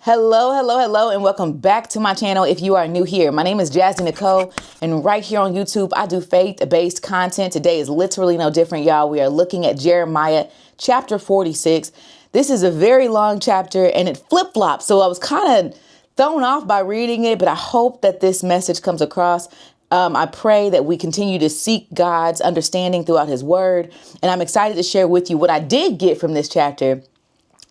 Hello, hello, hello, and welcome back to my channel. If you are new here, my name is Jazzy Nicole, and right here on YouTube, I do faith-based content. Today is literally no different, y'all. We are looking at Jeremiah chapter 46. This is a very long chapter, and it flip-flops, so I was kind of thrown off by reading it, but I hope that this message comes across. I pray that we continue to seek God's understanding throughout his word, and I'm excited to share with you what I did get from this chapter.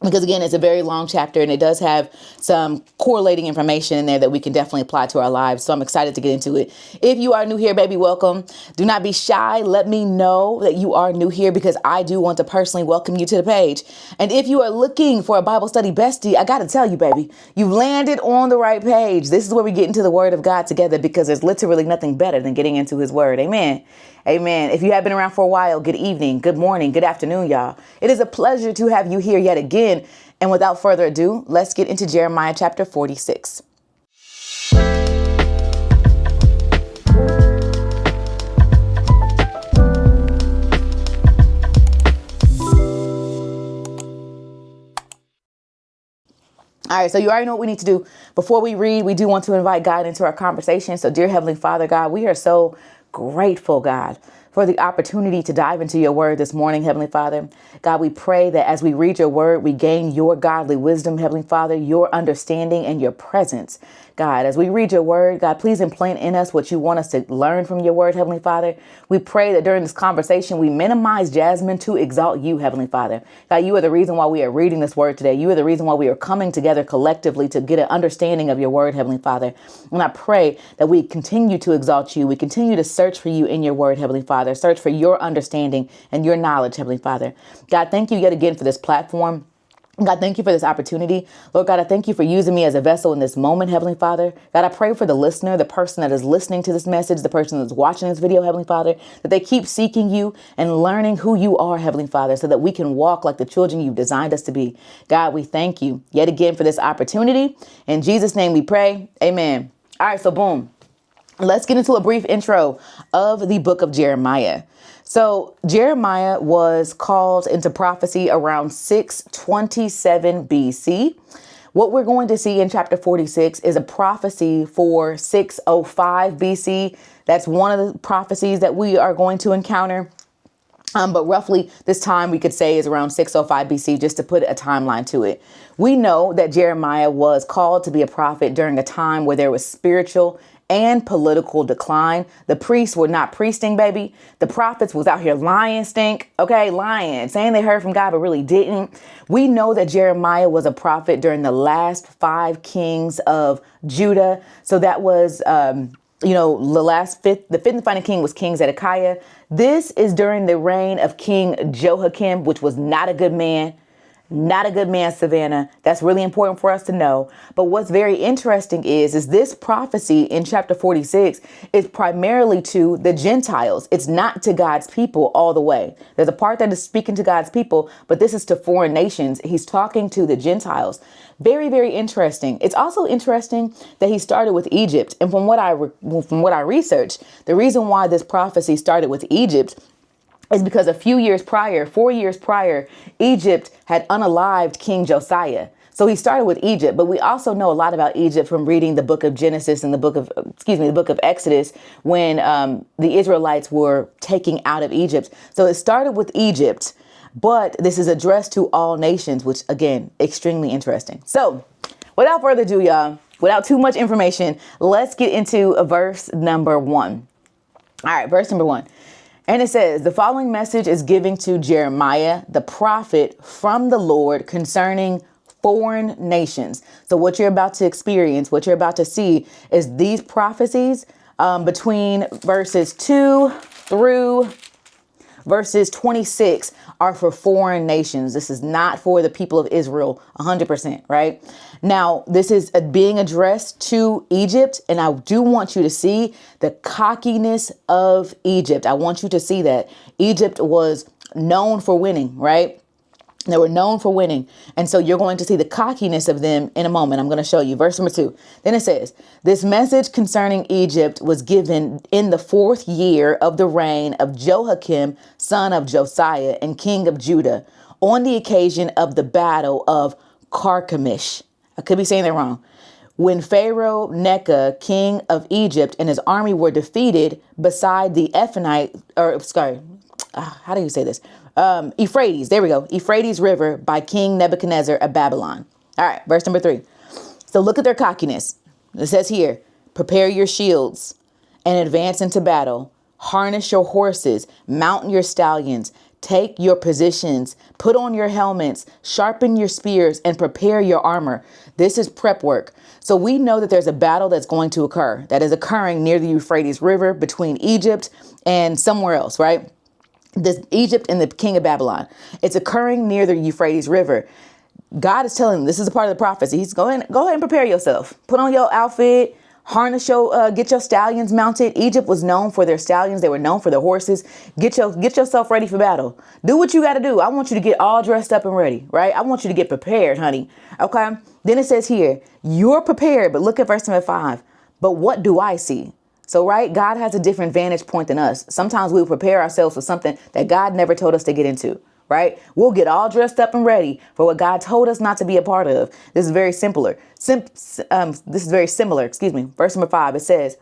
Because again, it's a very long chapter and it does have some correlating information in there that we can definitely apply to our lives. So I'm excited to get into it. If you are new here, baby, welcome. Do not be shy. Let me know that you are new here because I do want to personally welcome you to the page. And if you are looking for a Bible study bestie, I got to tell you, baby, you've landed on the right page. This is where we get into the word of God together because there's literally nothing better than getting into his word. Amen. Amen. If you have been around for a while, good evening, good morning, good afternoon, y'all. It is a pleasure to have you here yet again. And without further ado, let's get into Jeremiah chapter 46. All right, so you already know what we need to do. Before we read, we do want to invite God into our conversation. So dear Heavenly Father, God, we are so grateful, God, for the opportunity to dive into your word this morning, Heavenly Father. God, we pray that as we read your word, we gain your godly wisdom, Heavenly Father, your understanding and your presence. God, as we read your word, God, please implant in us what you want us to learn from your word, Heavenly Father. We pray that during this conversation, we minimize Jasmine to exalt you, Heavenly Father. God, you are the reason why we are reading this word today. You are the reason why we are coming together collectively to get an understanding of your word, Heavenly Father. And I pray that we continue to exalt you. We continue to search for you in your word, Heavenly Father. Search for your understanding and your knowledge, Heavenly Father. God, thank you yet again for this platform. God, thank you for this opportunity. Lord God, I thank you for using me as a vessel in this moment, Heavenly Father. God, I pray for the listener, the person that is listening to this message, the person that's watching this video, Heavenly Father, that they keep seeking you and learning who you are, Heavenly Father, so that we can walk like the children you've designed us to be. God, we thank you yet again for this opportunity. In Jesus' name we pray. Amen. All right, so boom. Let's get into a brief intro of the book of Jeremiah. So Jeremiah was called into prophecy around 627 BC. What we're going to see in chapter 46 is a prophecy for 605 BC. That's one of the prophecies that we are going to encounter. But roughly this time we could say is around 605 BC, just to put a timeline to it. We know that Jeremiah was called to be a prophet during a time where there was spiritual and political decline. The priests were not priesting, baby. The prophets was out here lying stink. Okay, lying, saying they heard from God, but really didn't. We know that Jeremiah was a prophet during the last 5 kings of Judah. So that was, the fifth and final king was King Zedekiah. This is during the reign of King Jehoiakim, which was not a good man. Not a good man, Savannah. That's really important for us to know. But what's very interesting is this prophecy in chapter 46 is primarily to the Gentiles. It's not to God's people all the way. There's a part that is speaking to God's people, but this is to foreign nations. He's talking to the Gentiles. Very, very interesting. It's also interesting that he started with Egypt. And from what I researched, the reason why this prophecy started with Egypt is because 4 years prior, Egypt had unalived King Josiah. So he started with Egypt, but we also know a lot about Egypt from reading the book of Genesis and the book of Exodus when the Israelites were taken out of Egypt. So it started with Egypt, but this is addressed to all nations, which again, extremely interesting. So without further ado, y'all, without too much information, let's get into verse number 1. All right, verse number 1. And it says, the following message is given to Jeremiah, the prophet from the Lord concerning foreign nations. So what you're about to experience, what you're about to see is these prophecies between verses 2 through verses 26 are for foreign nations. This is not for the people of Israel 100%, right? Now, this is being addressed to Egypt, and I do want you to see the cockiness of Egypt. I want you to see that Egypt was known for winning, right? They were known for winning. And so you're going to see the cockiness of them in a moment. I'm going to show you verse number 2. Then it says, this message concerning Egypt was given in the 4th year of the reign of Jehoiakim, son of Josiah and king of Judah, on the occasion of the battle of Carchemish. I could be saying that wrong. When Pharaoh Necho, king of Egypt, and his army were defeated beside the how do you say this? Euphrates, there we go. Euphrates River by King Nebuchadnezzar of Babylon. All right, verse number 3. So look at their cockiness. It says here, prepare your shields and advance into battle. Harness your horses, mount your stallions, take your positions, put on your helmets, sharpen your spears, and prepare your armor. This is prep work. So we know that there's a battle that's going to occur, that is occurring near the Euphrates River between Egypt and somewhere else, right? This Egypt and the king of Babylon. It's occurring near the Euphrates River. God is telling them, this is a part of the prophecy. He's go ahead and prepare yourself. Put on your outfit, harness get your stallions mounted. Egypt was known for their stallions. They were known for their horses. Get yourself ready for battle. Do what you got to do. I want you to get all dressed up and ready, right? I want you to get prepared, honey. Okay. Then it says here, you're prepared, but look at verse number 5. But what do I see? So, right, God has a different vantage point than us. Sometimes we prepare ourselves for something that God never told us to get into. Right? We'll get all dressed up and ready for what God told us not to be a part of. This is very similar. This is very similar. Excuse me. Verse number 5, it says,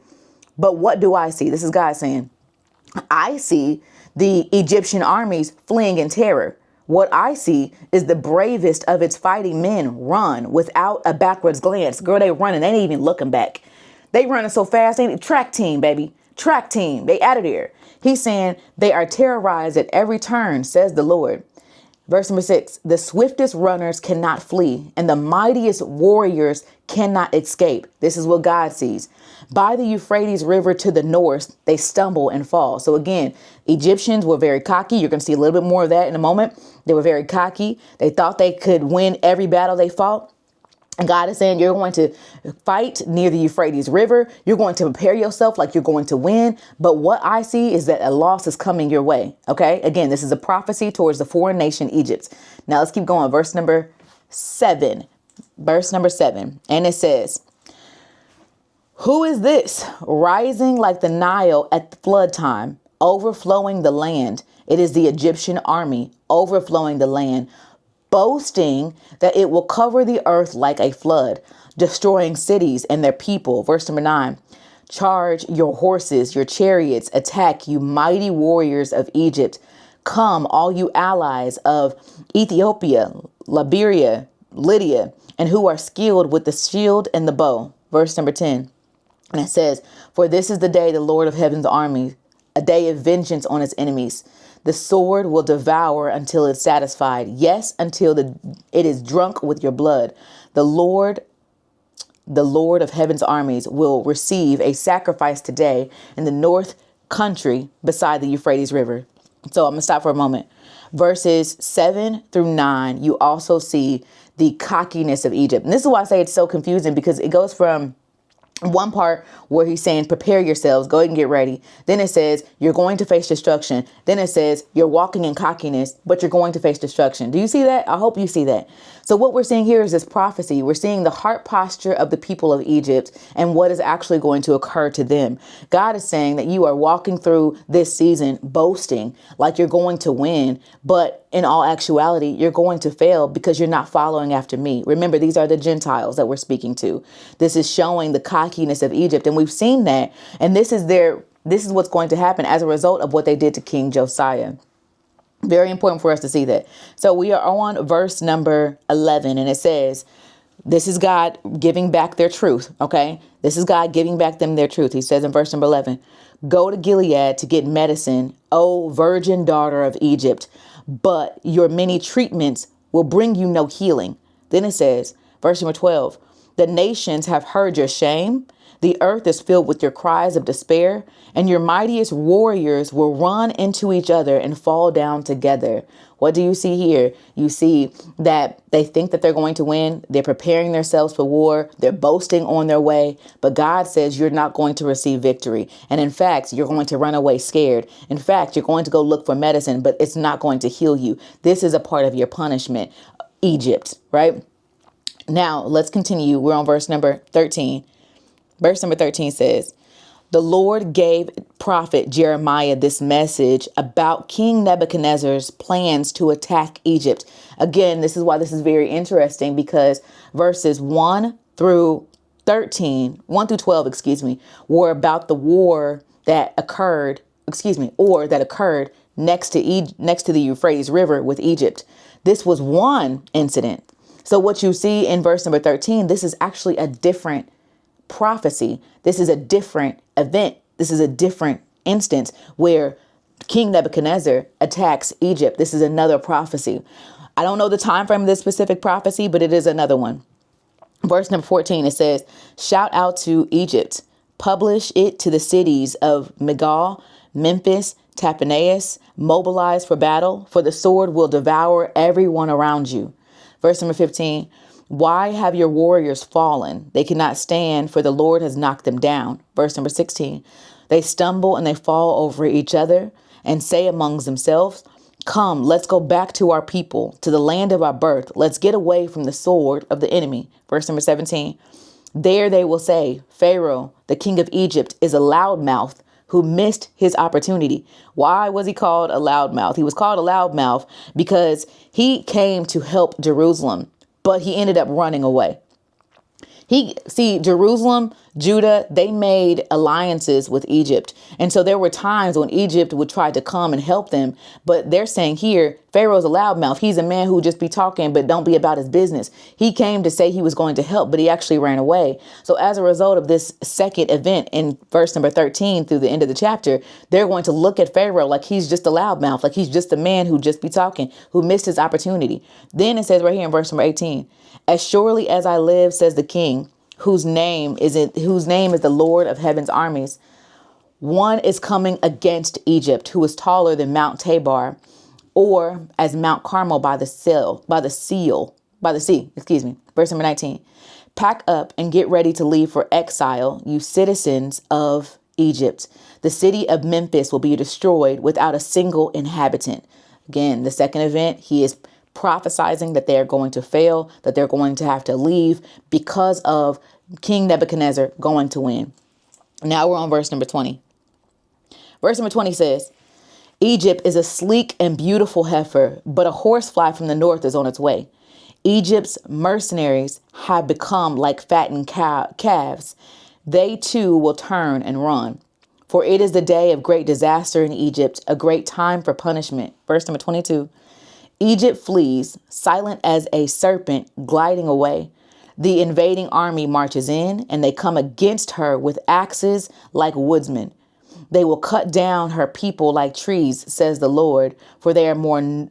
but what do I see? This is God saying, I see the Egyptian armies fleeing in terror. What I see is the bravest of its fighting men run without a backwards glance. Girl, they running. They ain't even looking back. They running so fast. They track team, baby. Track team. They out of there. He's saying they are terrorized at every turn, says the Lord. Verse number 6, the swiftest runners cannot flee and the mightiest warriors cannot escape. This is what God sees. By the Euphrates River to the north, they stumble and fall. So again, Egyptians were very cocky. You're going to see a little bit more of that in a moment. They were very cocky. They thought they could win every battle they fought. And God is saying you're going to fight near the Euphrates River. You're going to prepare yourself like you're going to win. But what I see is that a loss is coming your way. OK, again, this is a prophecy towards the foreign nation, Egypt. Now, let's keep going. Verse number 7. And it says, who is this rising like the Nile at the flood time, overflowing the land? It is the Egyptian army overflowing the land, boasting that it will cover the earth like a flood, destroying cities and their people. Verse number 9, charge your horses, your chariots, attack you mighty warriors of Egypt. Come, all you allies of Ethiopia, Liberia, Lydia, and who are skilled with the shield and the bow. Verse number 10, and it says, for this is the day the Lord of heaven's army, a day of vengeance on its enemies. The sword will devour until it's satisfied. Yes, until it is drunk with your blood. The Lord of heaven's armies will receive a sacrifice today in the north country beside the Euphrates River. So I'm going to stop for a moment. Verses 7 through 9, you also see the cockiness of Egypt. And this is why I say it's so confusing, because it goes from one part where he's saying, prepare yourselves, go ahead and get ready. Then it says, you're going to face destruction. Then it says, you're walking in cockiness, but you're going to face destruction. Do you see that? I hope you see that. So what we're seeing here is this prophecy. We're seeing the heart posture of the people of Egypt and what is actually going to occur to them. God is saying that you are walking through this season boasting like you're going to win, but in all actuality, you're going to fail because you're not following after me. Remember, these are the Gentiles that we're speaking to. This is showing the cockiness of Egypt. And we've seen that. And this is what's going to happen as a result of what they did to King Josiah. Very important for us to see that. So we are on verse number 11, and it says, this is God giving back their truth. OK, this is God giving back them their truth. He says in verse number 11, go to Gilead to get medicine, O virgin daughter of Egypt, but your many treatments will bring you no healing. Then it says, verse number 12, the nations have heard your shame. The earth is filled with your cries of despair, and your mightiest warriors will run into each other and fall down together. What do you see here? You see that they think that they're going to win. They're preparing themselves for war. They're boasting on their way. But God says you're not going to receive victory. And in fact, you're going to run away scared. In fact, you're going to go look for medicine, but it's not going to heal you. This is a part of your punishment, Egypt, right? Now, let's continue. We're on verse number 13. Verse number 13 says, The Lord gave prophet Jeremiah this message about King Nebuchadnezzar's plans to attack Egypt. Again, this is why this is very interesting, because verses 1 through 12, were about the war that occurred, next to the Euphrates River with Egypt. This was one incident. So what you see in verse number 13, this is actually a different prophecy. This is a different event. This is a different instance where King Nebuchadnezzar attacks Egypt. This is another prophecy. I don't know the time frame of this specific prophecy, but it is another one. Verse number 14, it says, shout out to Egypt, publish it to the cities of Megal, Memphis, Tapaneus, mobilize for battle, for the sword will devour everyone around you. Verse number 15, why have your warriors fallen? They cannot stand, for the Lord has knocked them down. Verse number 16, they stumble and they fall over each other and say amongst themselves, come, let's go back to our people, to the land of our birth. Let's get away from the sword of the enemy. Verse number 17, there they will say, Pharaoh, the king of Egypt, is a loudmouth who missed his opportunity. Why was he called a loudmouth? He was called a loudmouth because he came to help Jerusalem, but he ended up running away. Jerusalem, Judah, they made alliances with Egypt. And so there were times when Egypt would try to come and help them. But they're saying here, Pharaoh's a loudmouth. He's a man who just be talking, but don't be about his business. He came to say he was going to help, but he actually ran away. So as a result of this second event in verse number 13 through the end of the chapter, they're going to look at Pharaoh like he's just a loudmouth, like he's just a man who just be talking, who missed his opportunity. Then it says right here in verse number 18, as surely as I live, says the king, whose name is the Lord of heaven's armies, one is coming against Egypt, who is taller than Mount Tabor, or as Mount Carmel by the sea. Verse number 19. Pack up and get ready to leave for exile, you citizens of Egypt. The city of Memphis will be destroyed without a single inhabitant. Again, the second event, he is prophesizing that they're going to fail, that they're going to have to leave because of King Nebuchadnezzar going to win. Now we're on verse number 20. Verse number 20 says, Egypt is a sleek and beautiful heifer, but a horsefly from the north is on its way. Egypt's mercenaries have become like fattened calves. They too will turn and run. For it is the day of great disaster in Egypt, a great time for punishment. Verse number 22. Egypt flees, silent as a serpent gliding away. The invading army marches in, and they come against her with axes like woodsmen. They will cut down her people like trees, says the Lord, for they are more, for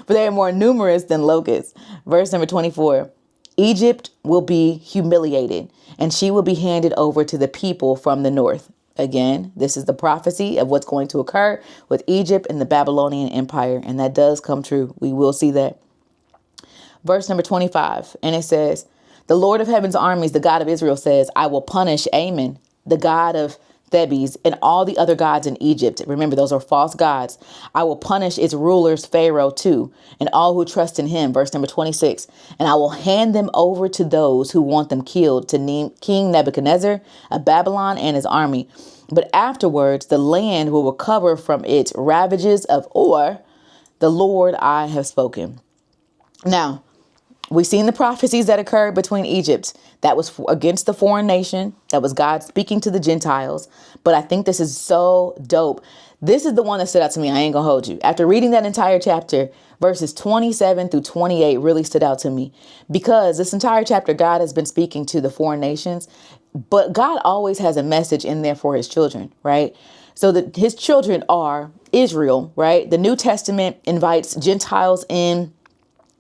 they are more numerous than locusts. Verse number 24, Egypt will be humiliated, and she will be handed over to the people from the north. Again, this is the prophecy of what's going to occur with Egypt and the Babylonian Empire. And that does come true. We will see that. Verse number 25. And it says, the Lord of heaven's armies, the God of Israel says, I will punish Ammon, the god of Thebes, and all the other gods in Egypt. Remember, those are false gods. I will punish its rulers, Pharaoh, too, and all who trust in him. Verse number 26. And I will hand them over to those who want them killed, to King Nebuchadnezzar of Babylon and his army. But afterwards, the land will recover from its ravages of Or. The Lord I have spoken. Now, we've seen the prophecies that occurred between Egypt. That was against the foreign nation. That was God speaking to the Gentiles. But I think this is so dope. This is the one that stood out to me. I ain't gonna hold you. After reading that entire chapter, verses 27 through 28 really stood out to me, because this entire chapter, God has been speaking to the foreign nations, but God always has a message in there for his children, right? So that his children are Israel, right? The New Testament invites Gentiles in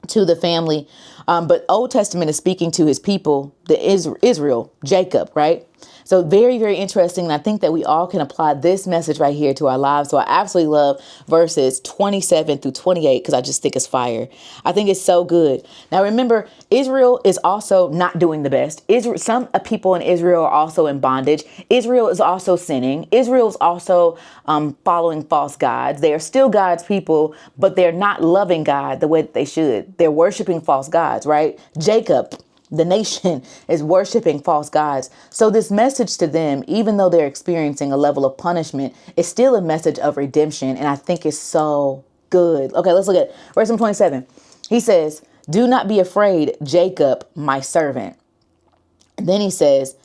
to the family. But Old Testament is speaking to his people, the Israel, Jacob, right? So very, very interesting. And I think that we all can apply this message right here to our lives. So I absolutely love verses 27 through 28 because I just think it's fire. I think it's so good. Now, remember, Israel is also not doing the best. Some people in Israel are also in bondage. Israel is also sinning. Israel is also following false gods. They are still God's people, but they're not loving God the way that they should. They're worshiping false gods, right? Jacob, The nation is worshiping false gods. So this message to them, even though they're experiencing a level of punishment, is still a message of redemption. And I think it's so good. Okay, let's look at verse 27. He says, do not be afraid, Jacob, my servant. And then he says,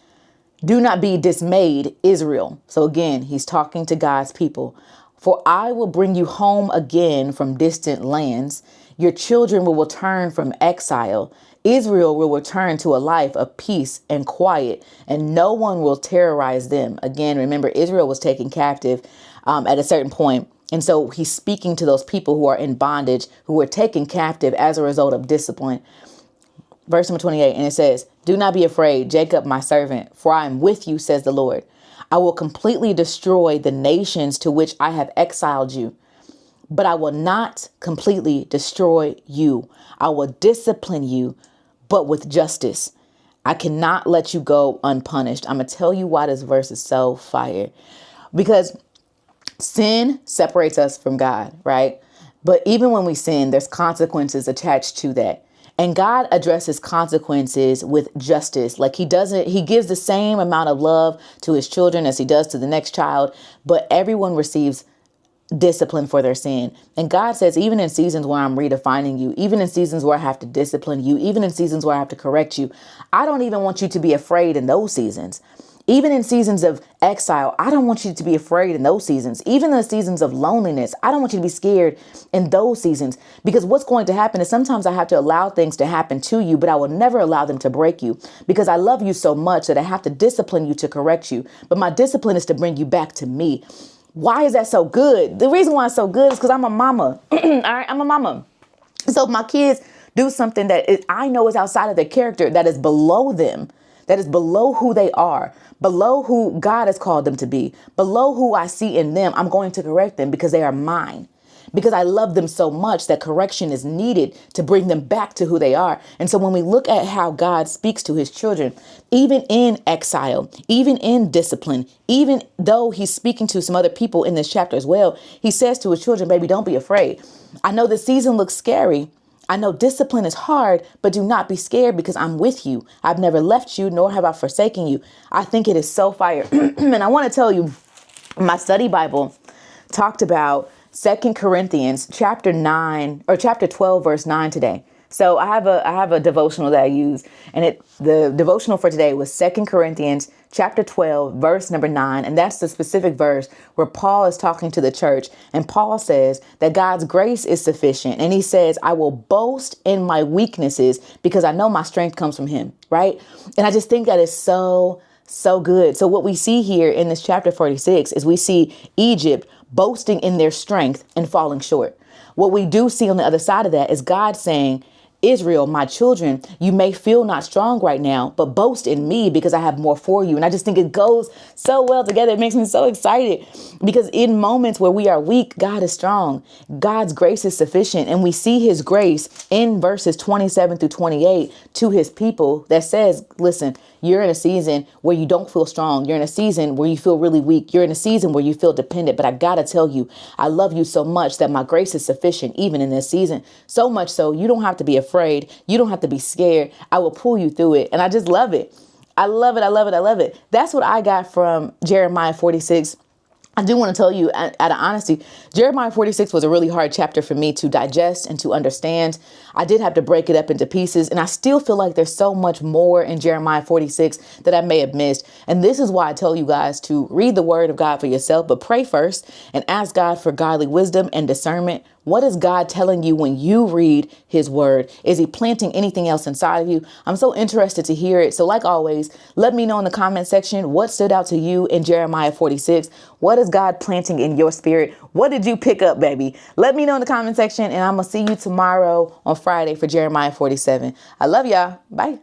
do not be dismayed, Israel. So again, he's talking to God's people. For I will bring you home again from distant lands. Your children will return from exile. Israel will return to a life of peace and quiet, and no one will terrorize them. Again, remember, Israel was taken captive at a certain point. And so he's speaking to those people who are in bondage, who were taken captive as a result of discipline. Verse number 28, and it says, do not be afraid, Jacob, my servant, for I am with you, says the Lord. I will completely destroy the nations to which I have exiled you, but I will not completely destroy you. I will discipline you, but with justice. I cannot let you go unpunished. I'm going to tell you why this verse is so fire. Because sin separates us from God, right? But even when we sin, there's consequences attached to that. And God addresses consequences with justice. Like he gives the same amount of love to his children as he does to the next child, but everyone receives discipline for their sin. And God says, even in seasons where I'm redefining you, even in seasons where I have to discipline you, even in seasons where I have to correct you, I don't even want you to be afraid in those seasons. Even in seasons of exile, I don't want you to be afraid in those seasons. Even in the seasons of loneliness, I don't want you to be scared in those seasons. Because what's going to happen is sometimes I have to allow things to happen to you, but I will never allow them to break you. Because I love you so much that I have to discipline you to correct you. But my discipline is to bring you back to me. Why is that so good? The reason why it's so good is because I'm a mama. All right, I'm a mama. So if my kids do something that I know is outside of their character, that is below them, that is below who they are, below who God has called them to be, below who I see in them, I'm going to correct them because they are mine. Because I love them so much that correction is needed to bring them back to who they are. And so when we look at how God speaks to his children, even in exile, even in discipline, even though he's speaking to some other people in this chapter as well, he says to his children, baby, don't be afraid. I know the season looks scary. I know discipline is hard, but do not be scared because I'm with you. I've never left you, nor have I forsaken you. I think it is so fire. And I want to tell you, my study Bible talked about 2 Corinthians chapter 9 or chapter 12, verse 9 today. So I have a devotional that I use, and the devotional for today was 2 Corinthians chapter 12, verse number 9. And that's the specific verse where Paul is talking to the church. And Paul says that God's grace is sufficient. And he says, I will boast in my weaknesses because I know my strength comes from him. Right. And I just think that is so good. So what we see here in this chapter 46 is we see Egypt boasting in their strength and falling short. What we do see on the other side of that is God saying, Israel, my children, you may feel not strong right now, but boast in me because I have more for you. And I just think it goes so well together. It makes me so excited because in moments where we are weak, God is strong. God's grace is sufficient. And we see his grace in verses 27 through 28 to his people that says, listen, you're in a season where you don't feel strong. You're in a season where you feel really weak. You're in a season where you feel dependent. But I got to tell you, I love you so much that my grace is sufficient even in this season. So much so you don't have to be afraid. You don't have to be scared. I will pull you through it. And I just love it. I love it. I love it. I love it. That's what I got from Jeremiah 46. I do want to tell you, out of honesty, Jeremiah 46 was a really hard chapter for me to digest and to understand. I did have to break it up into pieces, and I still feel like there's so much more in Jeremiah 46 that I may have missed. And this is why I tell you guys to read the word of God for yourself, but pray first and ask God for godly wisdom and discernment. What is God telling you when you read his word? Is he planting anything else inside of you? I'm so interested to hear it. So like always, let me know in the comment section what stood out to you in Jeremiah 46. What is God planting in your spirit? What did you pick up, baby? Let me know in the comment section, and I'm going to see you tomorrow on Friday for Jeremiah 47. I love y'all. Bye.